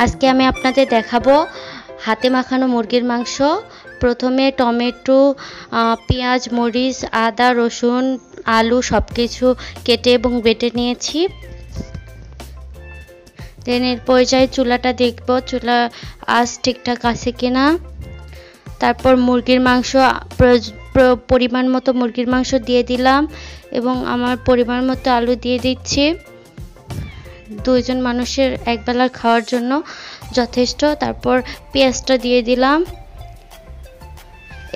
আজকে আমি আপনাদের দেখাবো হাতে মাখানো মুরগির মাংস। প্রথমে টমেটো, পেঁয়াজ, মরিচ, আদা, রসুন, আলু সব কিছু কেটে এবং বেটে নিয়েছি। দেন এর পর্যায়ে চুলাটা দেখব, চুলা আঁচ ঠিকঠাক আছে কিনা। তারপর মুরগির মাংস পরিমাণ মতো মুরগির মাংস দিয়ে দিলাম এবং আমার পরিমাণ মতো আলু দিয়ে দিচ্ছি। দুইজন মানুষের একবেলার খাওয়ার জন্য যথেষ্ট। তারপর পেঁয়াজটা দিয়ে দিলাম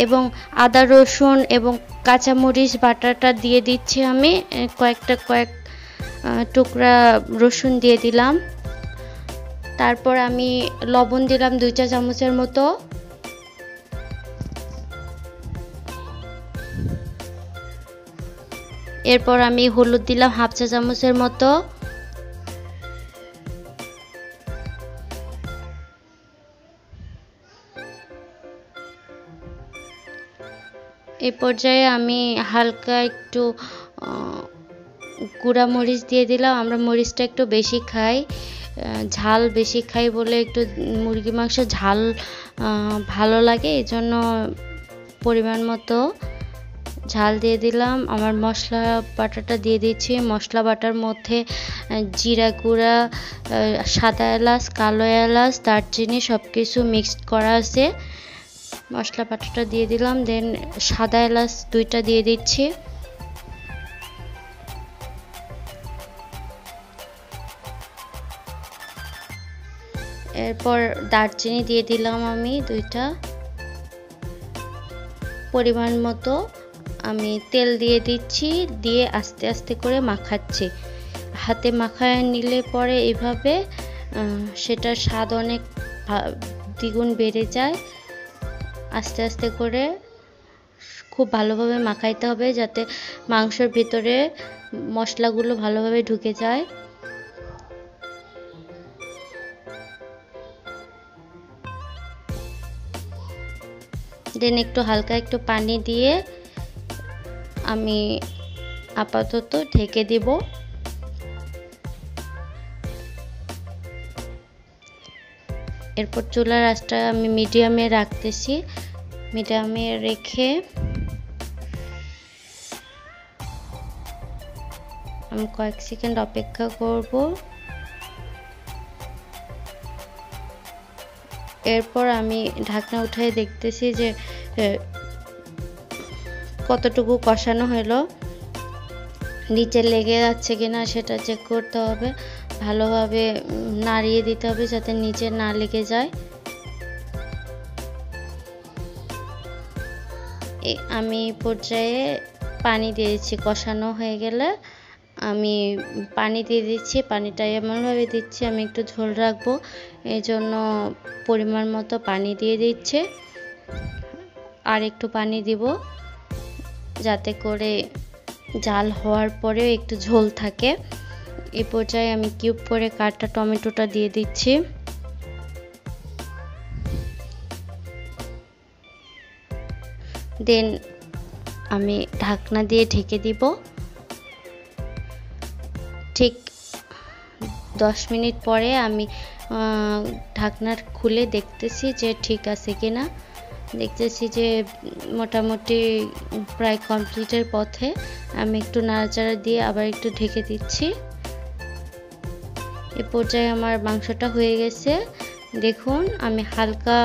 এবং আদা, রসুন এবং কাঁচামরিচ বাটাটা দিয়ে দিচ্ছি। আমি কয়েক টুকরা রসুন দিয়ে দিলাম। তারপর আমি লবণ দিলাম 2 চা চামচের মতো। এরপর আমি হলুদ দিলাম 1/2 চা চামচের মতো। এই পর্যায়ে আমি হালকা একটু গুঁড়া মরিচ দিয়ে দিলাম। আমরা মরিচটা একটু বেশি খাই, ঝাল বেশি খাই বলে একটু মুরগি মাংস ঝাল ভালো লাগে, এই জন্য পরিমাণ মতো ঝাল দিয়ে দিলাম। আমার মশলা বাটাটা দিয়ে দিচ্ছি। মশলা বাটার মধ্যে জিরা গুঁড়া, সাদা এলাচ, কালো এলাচ, দারচিনি সব কিছু মিক্সড করা আছে। মশলা বাটাটা দিয়ে দিলাম। দেন সাদা এলাচ 2টা দিয়ে দিচ্ছি। এরপর দারচিনি দিয়ে দিলাম আমি 2টা। পরিমাণ মতো আমি তেল দিয়ে দিচ্ছি, দিয়ে আস্তে আস্তে করে মাখাচ্ছি। হাতে মাখায় নিলে পরে এইভাবে সেটার স্বাদ অনেক দ্বিগুণ বেড়ে যায়। আস্তে আস্তে করে খুব ভালোভাবে মাখাইতে হবে যাতে মাংসের ভিতরে মশলাগুলো ভালোভাবে ঢুকে যায়। দেন একটু হালকা একটু পানি দিয়ে আমি আপাতত ঢেকে দিব। এরপর চুলার আঁচটা আমি মিডিয়ামে রাখতেছি। মিডিয়ামে রেখে আমি কয়েক সেকেন্ড অপেক্ষা করব। এরপর আমি ঢাকনা উঠিয়ে দেখতেছি যে কতটুকু কষানো হলো, নিচে লেগে যাচ্ছে কিনা সেটা চেক করতে হবে। ভালোভাবে নাড়িয়ে দিতে হবে যাতে নিচে না লেগে যায়। আমি পর্যায়ে পানি দিয়ে দিচ্ছি। কষানো হয়ে গেলে আমি পানি দিয়ে দিচ্ছি। পানিটা এমনভাবে দিচ্ছি আমি একটু ঝোল রাখবো, এই জন্য পরিমাণ মতো পানি দিয়ে দিচ্ছি। আর একটু পানি দিব যাতে করে জাল হওয়ার পরেও একটু ঝোল থাকে। এই পর্যায়ে আমি কিউব করে কাটা টমেটোটা দিয়ে দিচ্ছি। দেন আমি ঢাকনা দিয়ে ঢেকে দিব। ঠিক 10 মিনিট পরে আমি ঢাকনা খুলে দেখতেছি যে ঠিক আছে কিনা। দেখতেছি যে মোটামুটি প্রায় কমপ্লিটের পথে। আমি একটু নাড়াচাড়া দিয়ে আবার একটু ঢেকে দিচ্ছি। এ পর্যায়ে আমার মাংসটা হয়ে গেছে। দেখুন আমি হালকা